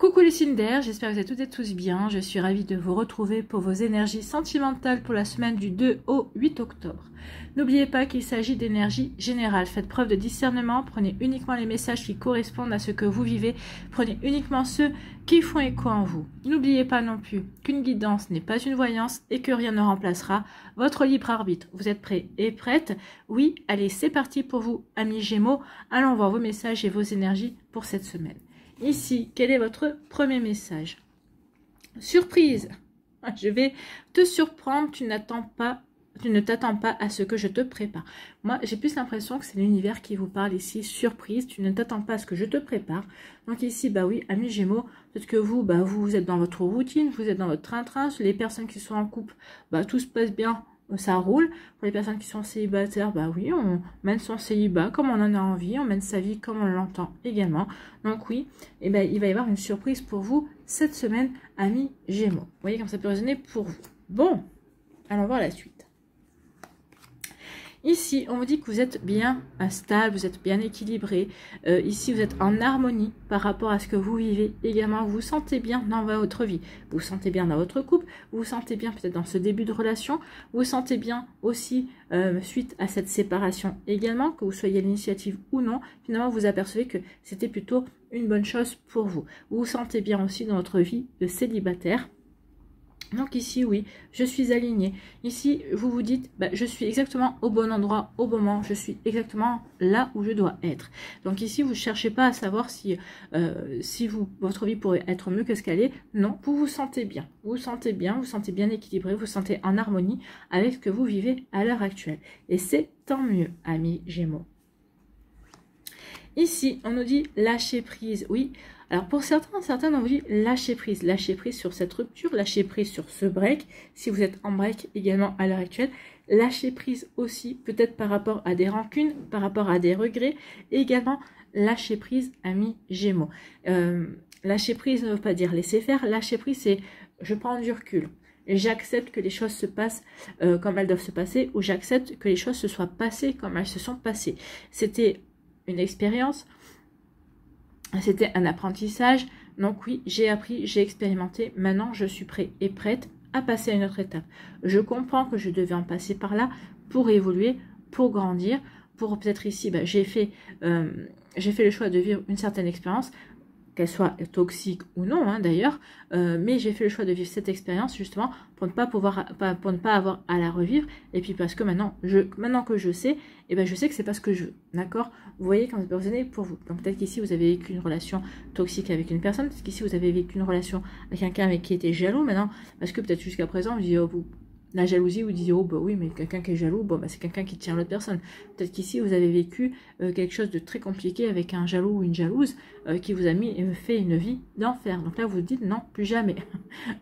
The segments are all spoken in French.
Coucou les signes d'air, j'espère que vous êtes toutes et tous bien. Je suis ravie de vous retrouver pour vos énergies sentimentales pour la semaine du 2 au 8 octobre. N'oubliez pas qu'il s'agit d'énergie générale. Faites preuve de discernement, prenez uniquement les messages qui correspondent à ce que vous vivez. Prenez uniquement ceux qui font écho en vous. N'oubliez pas non plus qu'une guidance n'est pas une voyance et que rien ne remplacera votre libre arbitre. Vous êtes prêts et prêtes? Oui, allez, c'est parti pour vous, amis Gémeaux. Allons voir vos messages et vos énergies pour cette semaine. Ici, quel est votre premier message? Surprise! Je vais te surprendre, tu ne t'attends pas à ce que je te prépare. Moi, j'ai plus l'impression que c'est l'univers qui vous parle ici. Surprise, tu ne t'attends pas à ce que je te prépare. Donc ici, bah oui, amis Gémeaux, peut-être que vous, bah vous êtes dans votre routine, vous êtes dans votre train-train. Les personnes qui sont en couple, bah tout se passe bien. Ça roule. Pour les personnes qui sont célibataires, bah oui, on mène son célibat comme on en a envie, on mène sa vie comme on l'entend également. Donc oui, et ben, il va y avoir une surprise pour vous cette semaine, amis Gémeaux. Vous voyez comme ça peut résonner pour vous. Bon, allons voir la suite. Ici, on vous dit que vous êtes bien stable, vous êtes bien équilibré. Ici, vous êtes en harmonie par rapport à ce que vous vivez. Également, vous vous sentez bien dans votre vie. Vous vous sentez bien dans votre couple. Vous vous sentez bien peut-être dans ce début de relation. Vous vous sentez bien aussi suite à cette séparation également, que vous soyez à l'initiative ou non. Finalement, vous apercevez que c'était plutôt une bonne chose pour vous. Vous vous sentez bien aussi dans votre vie de célibataire. Donc ici, oui, je suis alignée. Ici, vous vous dites, bah, je suis exactement au bon endroit, au bon moment. Je suis exactement là où je dois être. Donc ici, vous ne cherchez pas à savoir si, votre vie pourrait être mieux que ce qu'elle est. Non, vous vous sentez bien. Vous vous sentez bien, vous vous sentez bien équilibré, vous vous sentez en harmonie avec ce que vous vivez à l'heure actuelle. Et c'est tant mieux, amis Gémeaux. Ici, on nous dit lâcher prise. Oui, alors pour certains, on vous dit lâcher prise sur cette rupture, lâcher prise sur ce break. Si vous êtes en break également à l'heure actuelle, lâcher prise aussi peut-être par rapport à des rancunes, par rapport à des regrets. Et également lâcher prise, amis Gémeaux. Lâcher prise ne veut pas dire laisser faire. Lâcher prise, c'est je prends du recul. J'accepte que les choses se passent comme elles doivent se passer, ou j'accepte que les choses se soient passées comme elles se sont passées. C'était une expérience, c'était un apprentissage. Donc oui, j'ai appris, j'ai expérimenté. Maintenant, je suis prêt et prête à passer à une autre étape. Je comprends que je devais en passer par là pour évoluer, pour grandir, pour peut-être ici, bah, j'ai fait le choix de vivre une certaine expérience, qu'elle soit toxique ou non, hein, d'ailleurs, mais j'ai fait le choix de vivre cette expérience justement pour ne pas avoir à la revivre, et puis parce que maintenant que je sais, et ben je sais que c'est pas ce que je veux, d'accord? Vous voyez quand ça peut résonner pour vous. Donc peut-être qu'ici vous avez vécu une relation toxique avec une personne, peut-être qu'ici vous avez vécu une relation avec quelqu'un avec qui était jaloux maintenant, parce que peut-être jusqu'à présent vous dites, oh, la jalousie, vous disiez, oh bah oui, mais quelqu'un qui est jaloux, bon bah c'est quelqu'un qui tient l'autre personne. Peut-être qu'ici, vous avez vécu quelque chose de très compliqué avec un jaloux ou une jalouse qui vous a fait une vie d'enfer. Donc là, vous vous dites, non, plus jamais.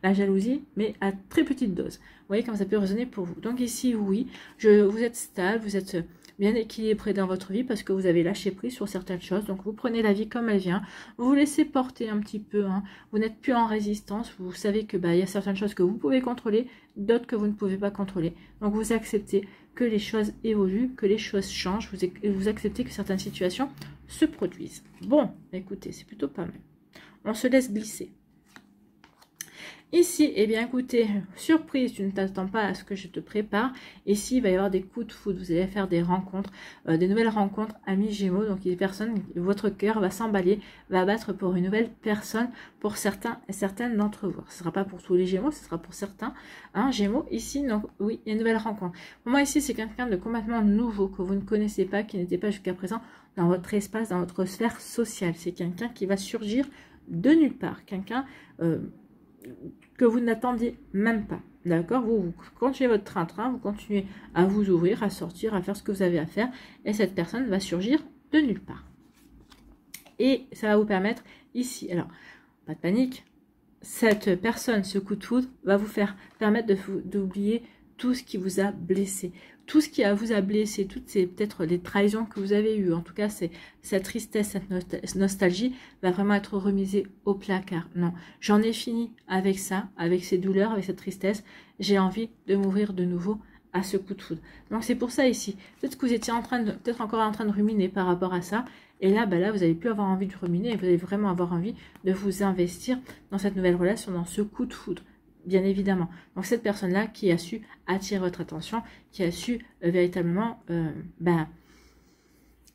La jalousie, mais à très petite dose. Vous voyez comme ça peut résonner pour vous. Donc ici, oui, vous êtes stable, vous êtes bien équilibré dans votre vie parce que vous avez lâché prise sur certaines choses. Donc vous prenez la vie comme elle vient, vous vous laissez porter un petit peu, hein. Vous n'êtes plus en résistance, vous savez que bah, y a certaines choses que vous pouvez contrôler, d'autres que vous ne pouvez pas contrôler. Donc vous acceptez que les choses évoluent, que les choses changent, vous acceptez que certaines situations se produisent. Bon, écoutez, c'est plutôt pas mal. On se laisse glisser. Ici, eh bien écoutez, surprise, tu ne t'attends pas à ce que je te prépare. Ici, il va y avoir des coups de foudre, vous allez faire des rencontres, des nouvelles rencontres, amis Gémeaux. Donc les personnes, votre cœur va s'emballer, va battre pour une nouvelle personne, pour certains et certaines d'entre vous. Ce ne sera pas pour tous les Gémeaux, ce sera pour certains, hein, Gémeaux. Ici, donc oui, il y a une nouvelle rencontre. Pour moi, ici, c'est quelqu'un de complètement nouveau, que vous ne connaissez pas, qui n'était pas jusqu'à présent dans votre espace, dans votre sphère sociale. C'est quelqu'un qui va surgir de nulle part, quelqu'un que vous n'attendiez même pas, d'accord? Vous continuez votre train-train, vous continuez à vous ouvrir, à sortir, à faire ce que vous avez à faire, et cette personne va surgir de nulle part. Et ça va vous permettre ici, alors, pas de panique, cette personne, ce coup de foudre, va vous permettre d'oublier tout ce qui vous a blessé. Tout ce qui vous a blessé, toutes ces peut-être les trahisons que vous avez eues, en tout cas, c'est cette tristesse, cette nostalgie va vraiment être remisée au placard. Non, j'en ai fini avec ça, avec ces douleurs, avec cette tristesse. J'ai envie de m'ouvrir de nouveau à ce coup de foudre. Donc c'est pour ça ici, peut-être que vous étiez peut-être encore en train de ruminer par rapport à ça. Et là, là, vous n'allez plus avoir envie de ruminer, vous allez vraiment avoir envie de vous investir dans cette nouvelle relation, dans ce coup de foudre, bien évidemment. Donc cette personne-là qui a su attirer votre attention, qui a su véritablement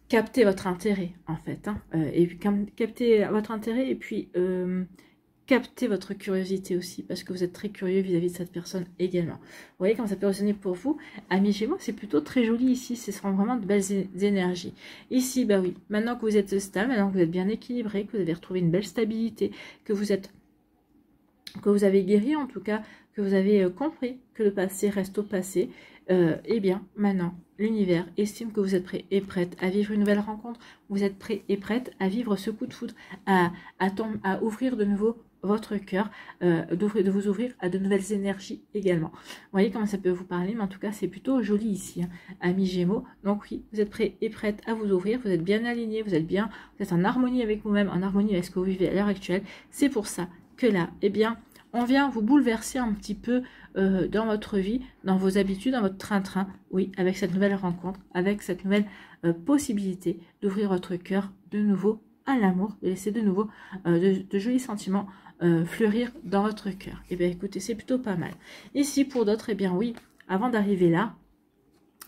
capter votre intérêt, en fait. Et puis capter votre intérêt et puis capter votre curiosité aussi, parce que vous êtes très curieux vis-à-vis de cette personne également. Vous voyez comment ça peut résonner pour vous. Amis Gémeaux, c'est plutôt très joli ici, ce sont vraiment de belles énergies. Ici, bah oui, maintenant que vous êtes stable, maintenant que vous êtes bien équilibré, que vous avez retrouvé une belle stabilité, que vous avez guéri en tout cas, que vous avez compris que le passé reste au passé, eh bien, maintenant, l'univers estime que vous êtes prêt et prête à vivre une nouvelle rencontre, vous êtes prêt et prête à vivre ce coup de foudre, à ouvrir de nouveau votre cœur, de vous ouvrir à de nouvelles énergies également. Vous voyez comment ça peut vous parler, mais en tout cas, c'est plutôt joli ici, hein, amis Gémeaux. Donc oui, vous êtes prêt et prête à vous ouvrir, vous êtes bien aligné, vous êtes en harmonie avec vous-même, en harmonie avec ce que vous vivez à l'heure actuelle. C'est pour ça que là, eh bien, on vient vous bouleverser un petit peu dans votre vie, dans vos habitudes, dans votre train-train, oui, avec cette nouvelle rencontre, avec cette nouvelle possibilité d'ouvrir votre cœur de nouveau à l'amour, de laisser de nouveau de jolis sentiments fleurir dans votre cœur. Eh bien, écoutez, c'est plutôt pas mal. Ici, pour d'autres, eh bien oui, avant d'arriver là,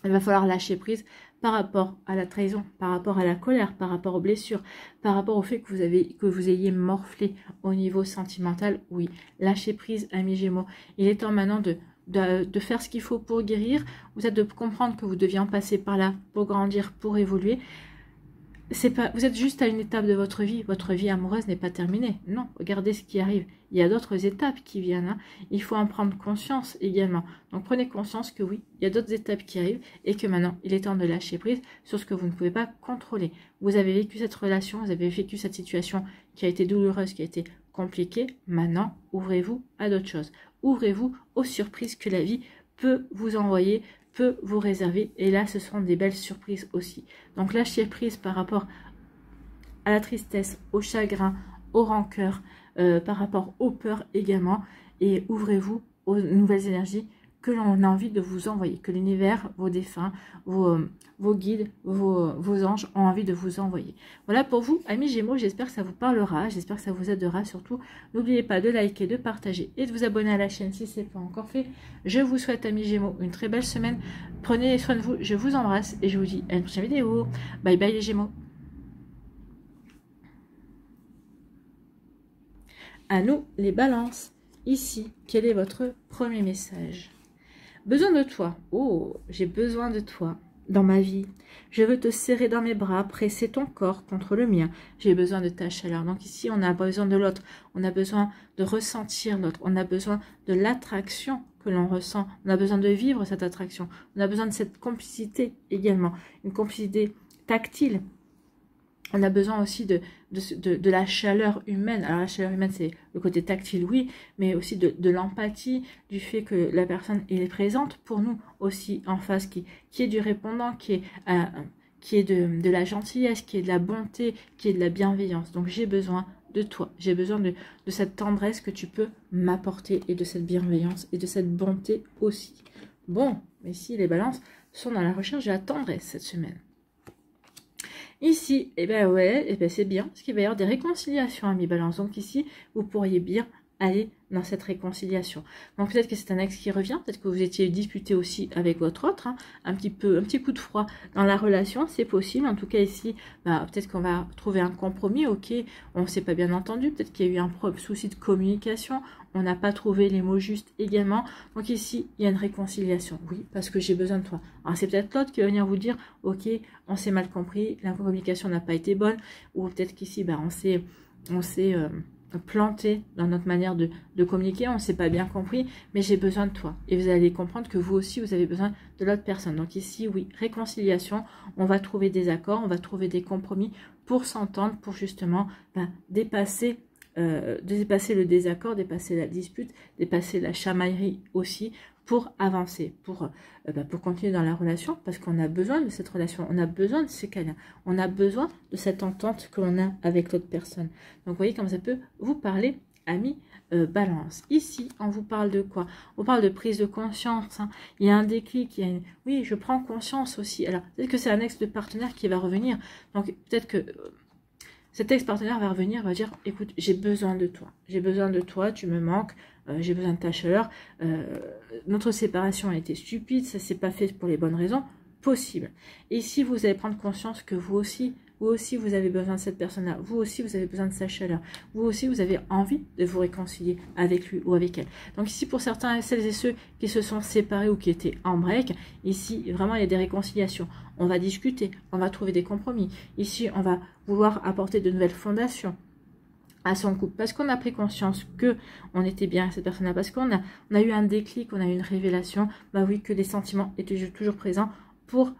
il va falloir lâcher prise par rapport à la trahison, par rapport à la colère, par rapport aux blessures, par rapport au fait que vous ayez morflé au niveau sentimental. Oui, lâcher prise, amis Gémeaux. Il est temps maintenant de faire ce qu'il faut pour guérir. Vous êtes de comprendre que vous deviez en passer par là pour grandir, pour évoluer. Vous êtes juste à une étape de votre vie amoureuse n'est pas terminée. Non, regardez ce qui arrive. Il y a d'autres étapes qui viennent. Hein. Il faut en prendre conscience également. Donc prenez conscience que oui, il y a d'autres étapes qui arrivent et que maintenant, il est temps de lâcher prise sur ce que vous ne pouvez pas contrôler. Vous avez vécu cette relation, vous avez vécu cette situation qui a été douloureuse, qui a été compliquée. Maintenant, ouvrez-vous à d'autres choses. Ouvrez-vous aux surprises que la vie peut vous envoyer, peut vous réserver, et là ce sont des belles surprises aussi. Donc lâchez prise par rapport à la tristesse, au chagrin, aux rancœurs, par rapport aux peurs également, et ouvrez-vous aux nouvelles énergies que l'on a envie de vous envoyer, que l'univers, vos défunts, vos guides, vos anges ont envie de vous envoyer. Voilà pour vous, amis Gémeaux, j'espère que ça vous parlera, j'espère que ça vous aidera. Surtout, n'oubliez pas de liker, de partager et de vous abonner à la chaîne si ce n'est pas encore fait. Je vous souhaite, amis Gémeaux, une très belle semaine. Prenez soin de vous, je vous embrasse et je vous dis à une prochaine vidéo. Bye bye les Gémeaux. À nous les balances. Ici, quel est votre premier message? Besoin de toi. Oh, j'ai besoin de toi dans ma vie. Je veux te serrer dans mes bras, presser ton corps contre le mien. J'ai besoin de ta chaleur. Donc ici, on a besoin de l'autre. On a besoin de ressentir l'autre. On a besoin de l'attraction que l'on ressent. On a besoin de vivre cette attraction. On a besoin de cette complicité également. Une complicité tactile. On a besoin aussi de la chaleur humaine. Alors la chaleur humaine, c'est le côté tactile, oui, mais aussi de l'empathie, du fait que la personne est présente pour nous aussi en face, qui est du répondant, qui est de la gentillesse, qui est de la bonté, qui est de la bienveillance. Donc j'ai besoin de toi, j'ai besoin de cette tendresse que tu peux m'apporter, et de cette bienveillance et de cette bonté aussi. Bon, mais si les balances sont dans la recherche de la tendresse cette semaine. Ici, eh bien ouais, eh bien c'est bien, parce qu'il va y avoir des réconciliations, amis Balance. Donc ici, vous pourriez bien aller dans cette réconciliation. Donc peut-être que c'est un ex qui revient, peut-être que vous étiez disputé aussi avec votre autre, hein, un petit coup de froid dans la relation, c'est possible. En tout cas ici, bah, peut-être qu'on va trouver un compromis, ok, on ne s'est pas bien entendu, peut-être qu'il y a eu un souci de communication, on n'a pas trouvé les mots justes également. Donc ici, il y a une réconciliation, oui, parce que j'ai besoin de toi. Alors c'est peut-être l'autre qui va venir vous dire, ok, on s'est mal compris, la communication n'a pas été bonne, ou peut-être qu'ici, bah, on s'est planté dans notre manière de communiquer, on ne s'est pas bien compris, mais j'ai besoin de toi. Et vous allez comprendre que vous aussi, vous avez besoin de l'autre personne. Donc ici, oui, réconciliation, on va trouver des accords, on va trouver des compromis pour s'entendre, pour justement dépasser le désaccord, dépasser la dispute, dépasser la chamaillerie aussi, pour avancer, pour continuer dans la relation, parce qu'on a besoin de cette relation, on a besoin de ce câlin, on a besoin de cette entente que l'on a avec l'autre personne. Donc vous voyez comme ça peut vous parler, Amis Balance. Ici, on vous parle de quoi? On parle de prise de conscience. Hein. Il y a un déclic, il y a une... oui, je prends conscience aussi. Alors, peut-être que c'est un ex de partenaire qui va revenir. Donc, peut-être que cet ex-partenaire va revenir, va dire, écoute, j'ai besoin de toi. J'ai besoin de toi, tu me manques, j'ai besoin de ta chaleur. Notre séparation a été stupide, ça s'est pas fait pour les bonnes raisons. Possible. Et si vous allez prendre conscience que vous aussi, vous avez besoin de cette personne-là, vous aussi, vous avez besoin de sa chaleur, vous aussi, vous avez envie de vous réconcilier avec lui ou avec elle. Donc ici, pour certains, celles et ceux qui se sont séparés ou qui étaient en break, ici, vraiment, il y a des réconciliations. On va discuter, on va trouver des compromis. Ici, on va vouloir apporter de nouvelles fondations à son couple, parce qu'on a pris conscience que on était bien avec cette personne-là, parce qu'on a eu un déclic, on a eu une révélation, bah oui, que les sentiments étaient toujours présents pour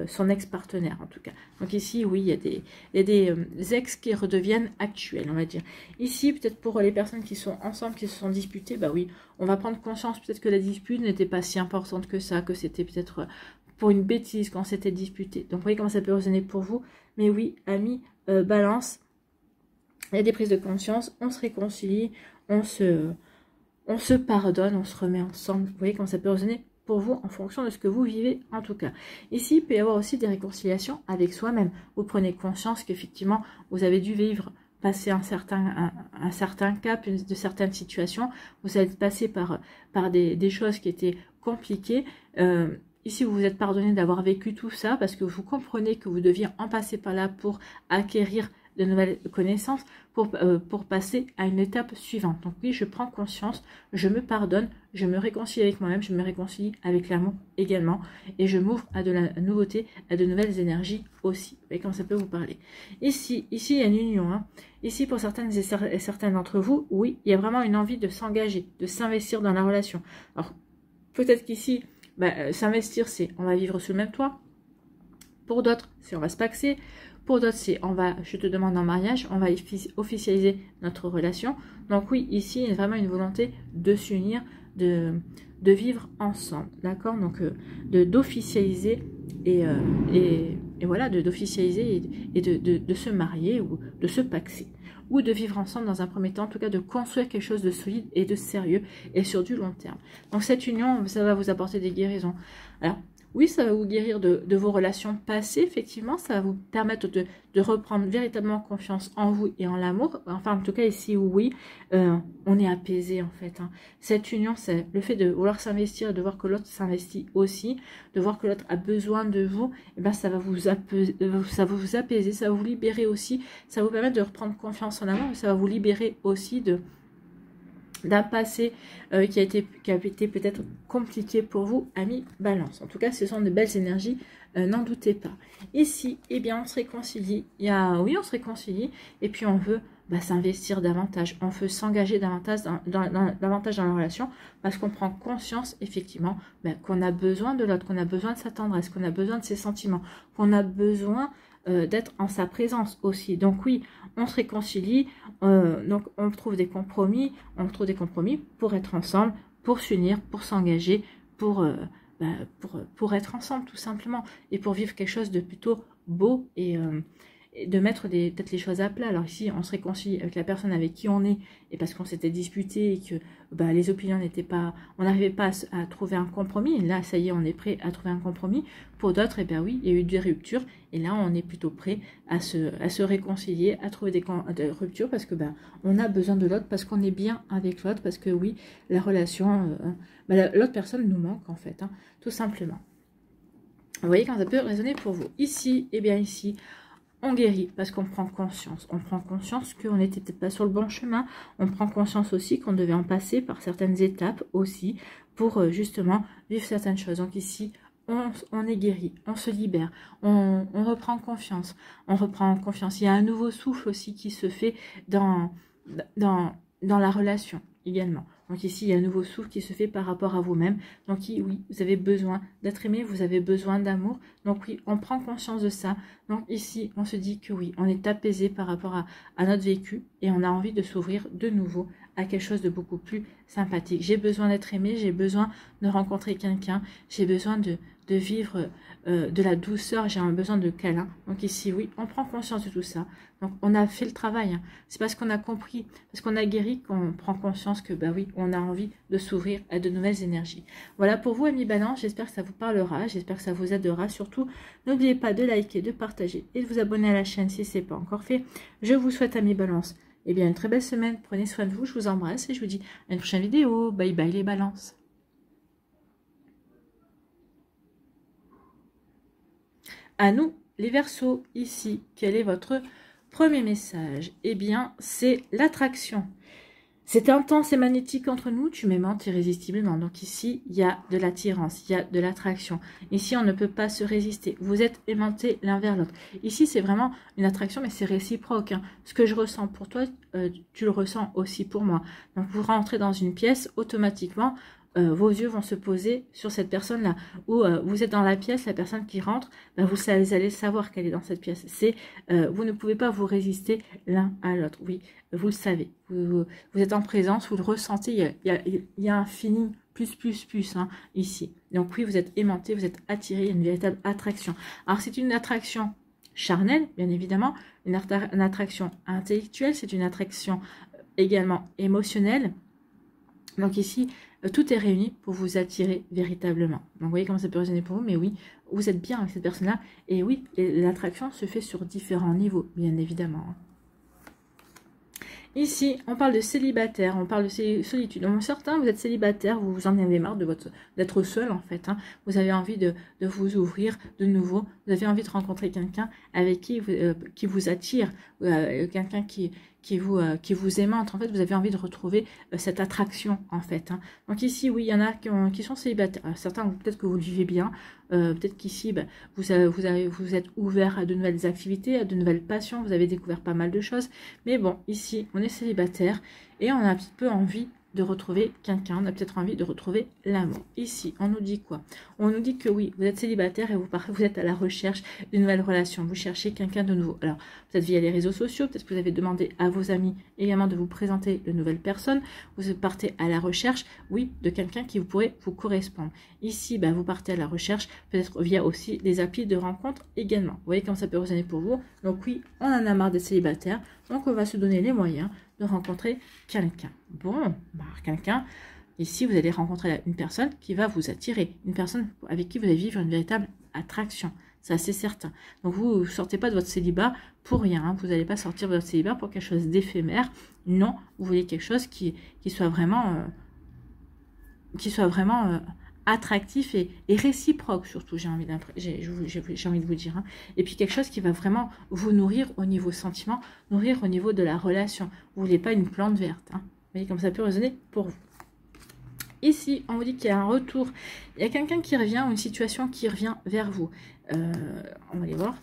son ex-partenaire en tout cas. Donc ici, oui, il y a des ex qui redeviennent actuels, on va dire. Ici, peut-être pour les personnes qui sont ensemble, qui se sont disputées, bah oui, on va prendre conscience peut-être que la dispute n'était pas si importante que ça, que c'était peut-être pour une bêtise quand c'était disputé. Donc vous voyez comment ça peut résonner pour vous. Mais oui, amis, Balance, il y a des prises de conscience, on se réconcilie, on se pardonne, on se remet ensemble. Vous voyez comment ça peut résonner pour vous en fonction de ce que vous vivez en tout cas. Ici, il peut y avoir aussi des réconciliations avec soi-même. Vous prenez conscience qu'effectivement, vous avez dû vivre, passer un certain cap, de certaines situations. Vous êtes passé par des choses qui étaient compliquées. Ici, vous vous êtes pardonné d'avoir vécu tout ça parce que vous comprenez que vous deviez en passer par là pour acquérir de nouvelles connaissances, pour passer à une étape suivante. Donc oui, je prends conscience, je me pardonne, je me réconcilie avec moi-même, je me réconcilie avec l'amour également, et je m'ouvre à de la nouveauté, à de nouvelles énergies aussi. Vous voyez comment ça peut vous parler. Ici, il y a une union. Hein. Ici, pour certaines et certains d'entre vous, oui, il y a vraiment une envie de s'engager, de s'investir dans la relation. Alors, peut-être qu'ici, s'investir, c'est on va vivre sous le même toit. Pour d'autres, c'est on va se paxer. Pour d'autres, c'est je te demande en mariage, on va officialiser notre relation. Donc oui, ici, il y a vraiment une volonté de s'unir, de vivre ensemble, d'accord? Donc d'officialiser et voilà, d'officialiser et de se marier ou de se paxer. Ou de vivre ensemble dans un premier temps, en tout cas de construire quelque chose de solide et de sérieux et sur du long terme. Donc cette union, ça va vous apporter des guérisons. Alors, oui, ça va vous guérir de vos relations passées, effectivement, ça va vous permettre de reprendre véritablement confiance en vous et en l'amour. Enfin, en tout cas, ici, oui, on est apaisé, en fait. Hein. Cette union, c'est le fait de vouloir s'investir et de voir que l'autre s'investit aussi, de voir que l'autre a besoin de vous, et ben, ça va vous apaiser, ça va vous libérer aussi, ça va vous permettre de reprendre confiance en l'amour, ça va vous libérer aussi d'un passé qui a été peut-être compliqué pour vous, amis Balance. En tout cas, ce sont de belles énergies, n'en doutez pas. Ici, eh bien, on se réconcilie. Oui, on se réconcilie, et puis on veut s'investir davantage. On veut s'engager davantage davantage dans la relation, parce qu'on prend conscience, effectivement, qu'on a besoin de l'autre, qu'on a besoin de sa tendresse, qu'on a besoin de ses sentiments, qu'on a besoin d'être en sa présence aussi. Donc oui, on se réconcilie, donc on trouve des compromis, pour être ensemble, pour s'unir, pour s'engager, pour être ensemble tout simplement, et pour vivre quelque chose de plutôt beau et de mettre peut-être les choses à plat. Alors ici, on se réconcilie avec la personne avec qui on est, et parce qu'on s'était disputé et que les opinions n'étaient pas, on n'arrivait pas à trouver un compromis. Et là, ça y est, on est prêt à trouver un compromis. Pour d'autres, eh bien oui, il y a eu des ruptures, et là, on est plutôt prêt à se réconcilier, à trouver des ruptures, parce que on a besoin de l'autre, parce qu'on est bien avec l'autre, parce que oui, la relation, l'autre personne nous manque en fait, hein, tout simplement. Vous voyez quand ça peut résonner pour vous. Ici, eh bien ici, on guérit parce qu'on prend conscience. On prend conscience qu'on n'était peut-être pas sur le bon chemin. On prend conscience aussi qu'on devait en passer par certaines étapes aussi pour justement vivre certaines choses. Donc ici, on est guéri, on se libère, on reprend confiance. On reprend confiance. Il y a un nouveau souffle aussi qui se fait dans la relation également. Donc ici, il y a un nouveau souffle qui se fait par rapport à vous-même. Donc oui, vous avez besoin d'être aimé, vous avez besoin d'amour. Donc oui, on prend conscience de ça. Donc ici, on se dit que oui, on est apaisé par rapport à notre vécu, et on a envie de s'ouvrir de nouveau à quelque chose de beaucoup plus sympathique. J'ai besoin d'être aimé, j'ai besoin de rencontrer quelqu'un, j'ai besoin de de vivre de la douceur, j'ai un besoin de câlin. Donc ici, oui, on prend conscience de tout ça. Donc on a fait le travail. Hein. C'est parce qu'on a compris, parce qu'on a guéri qu'on prend conscience que, bah oui, on a envie de s'ouvrir à de nouvelles énergies. Voilà pour vous, amis Balance. J'espère que ça vous parlera. J'espère que ça vous aidera. Surtout, n'oubliez pas de liker, de partager et de vous abonner à la chaîne si ce n'est pas encore fait. Je vous souhaite, amis Balance, eh bien, une très belle semaine. Prenez soin de vous. Je vous embrasse et je vous dis à une prochaine vidéo. Bye bye les balances. À nous, les Verseaux, ici, quel est votre premier message? Eh bien, c'est l'attraction. C'est intense et magnétique entre nous, tu m'aimantes irrésistiblement. Donc ici, il y a de l'attirance, il y a de l'attraction. Ici, on ne peut pas se résister. Vous êtes aimantés l'un vers l'autre. Ici, c'est vraiment une attraction, mais c'est réciproque. Hein. Ce que je ressens pour toi, tu le ressens aussi pour moi. Donc, vous rentrez dans une pièce, automatiquement, vos yeux vont se poser sur cette personne-là. Ou vous êtes dans la pièce, la personne qui rentre, ben vous allez savoir qu'elle est dans cette pièce. Vous ne pouvez pas vous résister l'un à l'autre. Oui, vous le savez. Vous êtes en présence, vous le ressentez. Il y a un feeling plus hein, ici. Donc oui, vous êtes aimanté, vous êtes attiré, il y a une véritable attraction. Alors c'est une attraction charnelle, bien évidemment, une attraction intellectuelle, c'est une attraction également émotionnelle. Donc ici, tout est réuni pour vous attirer véritablement. Donc vous voyez comment ça peut résonner pour vous, mais oui, vous êtes bien avec cette personne-là. Et oui, l'attraction se fait sur différents niveaux, bien évidemment. Ici, on parle de célibataire, on parle de solitude. Donc, certains, vous êtes célibataire, vous vous en avez marre d'être seul en fait. Hein. Vous avez envie de vous ouvrir de nouveau. Vous avez envie de rencontrer quelqu'un avec qui vous attire, quelqu'un qui vous aimante. En fait, vous avez envie de retrouver cette attraction en fait. Hein. Donc ici, oui, il y en a qui sont célibataires. Alors, certains, peut-être que vous le vivez bien. Peut-être qu'ici, bah, vous êtes ouvert à de nouvelles activités, à de nouvelles passions. Vous avez découvert pas mal de choses. Mais bon, ici, on est célibataire et on a un petit peu envie de retrouver quelqu'un, on a peut-être envie de retrouver l'amour. Ici, on nous dit quoi? On nous dit que oui, vous êtes célibataire et vous êtes à la recherche d'une nouvelle relation. Vous cherchez quelqu'un de nouveau. Alors, peut-être via les réseaux sociaux, peut-être que vous avez demandé à vos amis également de vous présenter de nouvelles personnes. Vous partez à la recherche, oui, de quelqu'un qui pourrait vous correspondre. Ici, bah, vous partez à la recherche, peut-être via aussi des applis de rencontre également. Vous voyez comment ça peut résonner pour vous? Donc oui, on en a marre des célibataires, donc on va se donner les moyens de rencontrer quelqu'un. Bon, bah, quelqu'un, ici vous allez rencontrer une personne qui va vous attirer, une personne avec qui vous allez vivre une véritable attraction, c'est assez certain. Donc vous ne sortez pas de votre célibat pour rien, hein. Vous n'allez pas sortir de votre célibat pour quelque chose d'éphémère, non, vous voulez quelque chose qui soit vraiment attractif et réciproque surtout, j'ai envie de vous dire. Hein. Et puis quelque chose qui va vraiment vous nourrir au niveau sentiment, nourrir au niveau de la relation. Vous ne voulez pas une plante verte. Hein. Vous voyez comme ça peut résonner pour vous. Ici, on vous dit qu'il y a un retour. Il y a quelqu'un qui revient ou une situation qui revient vers vous. On va aller voir.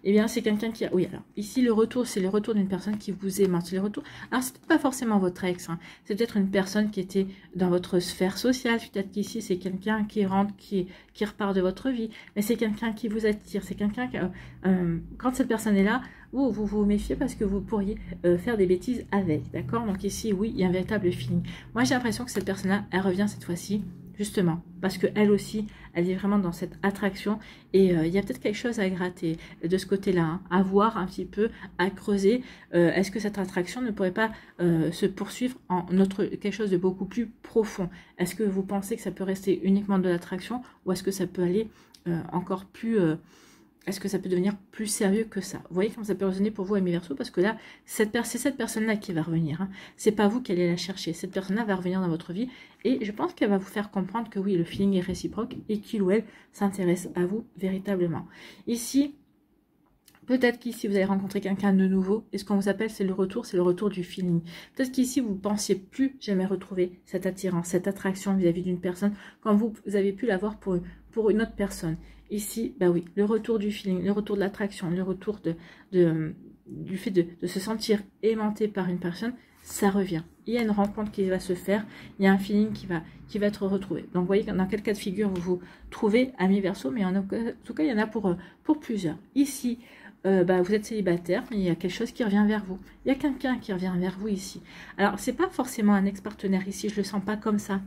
Eh bien, c'est quelqu'un qui a... Oui, alors, ici, le retour, c'est le retour d'une personne qui vous aimante. C'est le retour... Alors, c'est peut-être pas forcément votre ex. Hein. C'est peut-être une personne qui était dans votre sphère sociale. Peut-être qu'ici, c'est quelqu'un qui rentre, qui repart de votre vie. Mais c'est quelqu'un qui vous attire. C'est quelqu'un qui... quand cette personne est là, vous méfiez parce que vous pourriez faire des bêtises avec. D'accord? Donc ici, oui, il y a un véritable feeling. Moi, j'ai l'impression que cette personne-là, elle revient cette fois-ci. Justement, parce qu'elle aussi, elle est vraiment dans cette attraction et il y a peut-être quelque chose à gratter de ce côté-là, hein, à voir un petit peu, à creuser. Est-ce que cette attraction ne pourrait pas se poursuivre en quelque chose de beaucoup plus profond? Est-ce que vous pensez que ça peut rester uniquement de l'attraction ou est-ce que ça peut aller encore plus... est-ce que ça peut devenir plus sérieux que ça? Vous voyez comment ça peut résonner pour vous, amis Verseaux? Parce que là, c'est cette personne-là qui va revenir. Hein. C'est pas vous qui allez la chercher. Cette personne-là va revenir dans votre vie. Et je pense qu'elle va vous faire comprendre que oui, le feeling est réciproque et qu'il ou elle s'intéresse à vous véritablement. Ici, peut-être qu'ici, vous allez rencontrer quelqu'un de nouveau. Et ce qu'on vous appelle, c'est le retour du feeling. Peut-être qu'ici, vous ne pensiez plus jamais retrouver cette attirance, cette attraction vis-à-vis d'une personne quand vous avez pu l'avoir pour une autre personne. Ici, bah oui, le retour du feeling, le retour de l'attraction, le retour du fait de se sentir aimanté par une personne, ça revient. Il y a une rencontre qui va se faire, il y a un feeling qui va être retrouvé. Donc, vous voyez dans quel cas de figure vous vous trouvez, amis Verseaux, mais en tout cas, il y en a pour plusieurs. Ici, vous êtes célibataire, mais il y a quelque chose qui revient vers vous. Il y a quelqu'un qui revient vers vous ici. Alors, c'est pas forcément un ex-partenaire ici, je le sens pas comme ça.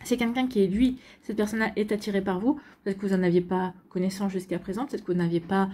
C'est quelqu'un qui est, lui, cette personne-là est attirée par vous. Peut-être que vous n'en aviez pas connaissance jusqu'à présent. Peut-être que vous n'aviez pas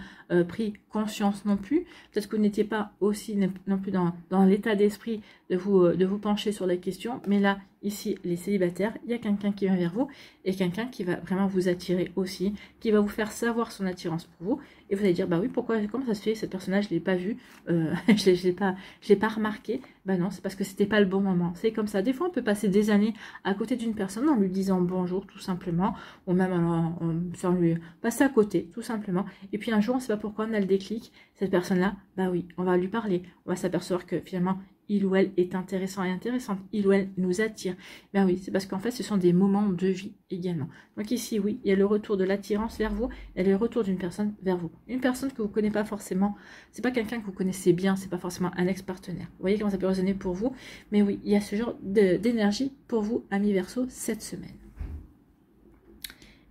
pris conscience non plus. Peut-être que vous n'étiez pas aussi non plus dans l'état d'esprit de vous pencher sur la question. Mais là, ici, les célibataires, il y a quelqu'un qui vient vers vous et quelqu'un qui va vraiment vous attirer aussi, qui va vous faire savoir son attirance pour vous. Et vous allez dire, bah oui, comment ça se fait, cette personne-là, je ne l'ai pas vue, je l'ai pas remarqué. Bah non, c'est parce que c'était pas le bon moment. C'est comme ça. Des fois, on peut passer des années à côté d'une personne en lui disant bonjour, tout simplement, ou même sans lui passer à côté, tout simplement. Et puis un jour, on ne sait pas pourquoi, on a le déclic. Cette personne-là, bah oui, on va lui parler. On va s'apercevoir que finalement, il ou elle est intéressant et intéressante, il ou elle nous attire. Ben oui, c'est parce qu'en fait, ce sont des moments de vie également. Donc ici, oui, il y a le retour de l'attirance vers vous, il y a le retour d'une personne vers vous. Une personne que vous ne connaissez pas forcément, c'est pas quelqu'un que vous connaissez bien, c'est pas forcément un ex-partenaire. Vous voyez comment ça peut résonner pour vous? Mais oui, il y a ce genre d'énergie pour vous, amis Verseau, cette semaine.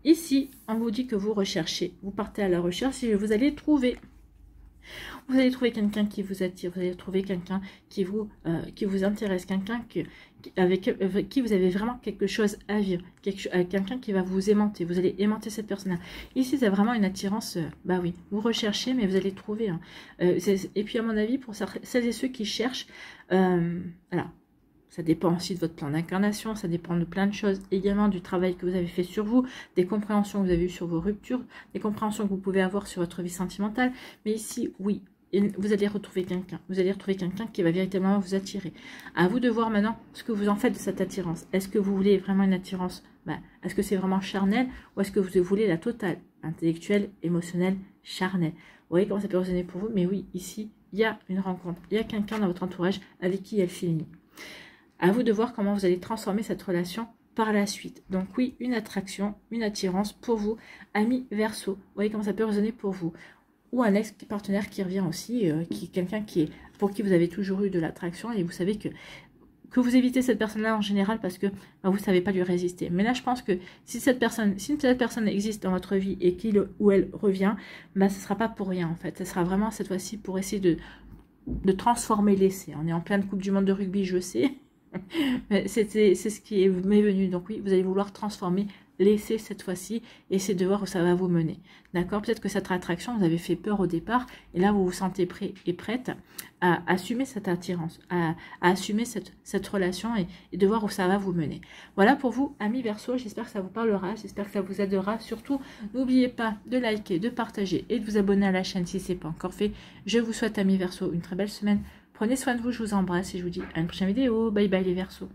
Ici, on vous dit que vous recherchez, vous partez à la recherche et vous allez trouver. Vous allez trouver quelqu'un qui vous attire, vous allez trouver quelqu'un qui vous intéresse, quelqu'un avec qui vous avez vraiment quelque chose à vivre, quelqu'un qui va vous aimanter, vous allez aimanter cette personne-là. Ici, c'est vraiment une attirance, bah oui, vous recherchez, mais vous allez trouver. Hein. Et puis, à mon avis, pour celles et ceux qui cherchent, alors, ça dépend aussi de votre plan d'incarnation, ça dépend de plein de choses, également du travail que vous avez fait sur vous, des compréhensions que vous avez eues sur vos ruptures, des compréhensions que vous pouvez avoir sur votre vie sentimentale. Mais ici, oui, vous allez retrouver quelqu'un. Vous allez retrouver quelqu'un qui va véritablement vous attirer. À vous de voir maintenant ce que vous en faites de cette attirance. Est-ce que vous voulez vraiment une attirance? Est-ce que c'est vraiment charnel ou est-ce que vous voulez la totale, intellectuelle, émotionnelle, charnelle? Vous voyez comment ça peut résonner pour vous? Mais oui, ici, il y a une rencontre. Il y a quelqu'un dans votre entourage avec qui elle finit. À vous de voir comment vous allez transformer cette relation par la suite. Donc oui, une attraction, une attirance pour vous, amis Verseau. Vous voyez comment ça peut résonner pour vous. Ou un ex-partenaire qui revient aussi, quelqu'un pour qui vous avez toujours eu de l'attraction et vous savez que vous évitez cette personne-là en général parce que vous ne savez pas lui résister. Mais là, je pense que si cette personne existe dans votre vie et qu'il ou elle revient, ce ne sera pas pour rien en fait. Ce sera vraiment cette fois-ci pour essayer de transformer l'essai. On est en pleine Coupe du Monde de rugby, je sais. C'est ce qui m'est venu. Donc oui, vous allez vouloir transformer l'essai cette fois-ci et essayer de voir où ça va vous mener. D'accord? Peut-être que cette attraction, vous avez fait peur au départ et là, vous vous sentez prêt et prête à assumer cette attirance, à assumer cette relation et de voir où ça va vous mener. Voilà pour vous, amis Verseau. J'espère que ça vous parlera, j'espère que ça vous aidera. Surtout, n'oubliez pas de liker, de partager et de vous abonner à la chaîne si ce n'est pas encore fait. Je vous souhaite, amis Verseau, une très belle semaine. Prenez soin de vous, je vous embrasse et je vous dis à une prochaine vidéo. Bye bye les Verseaux.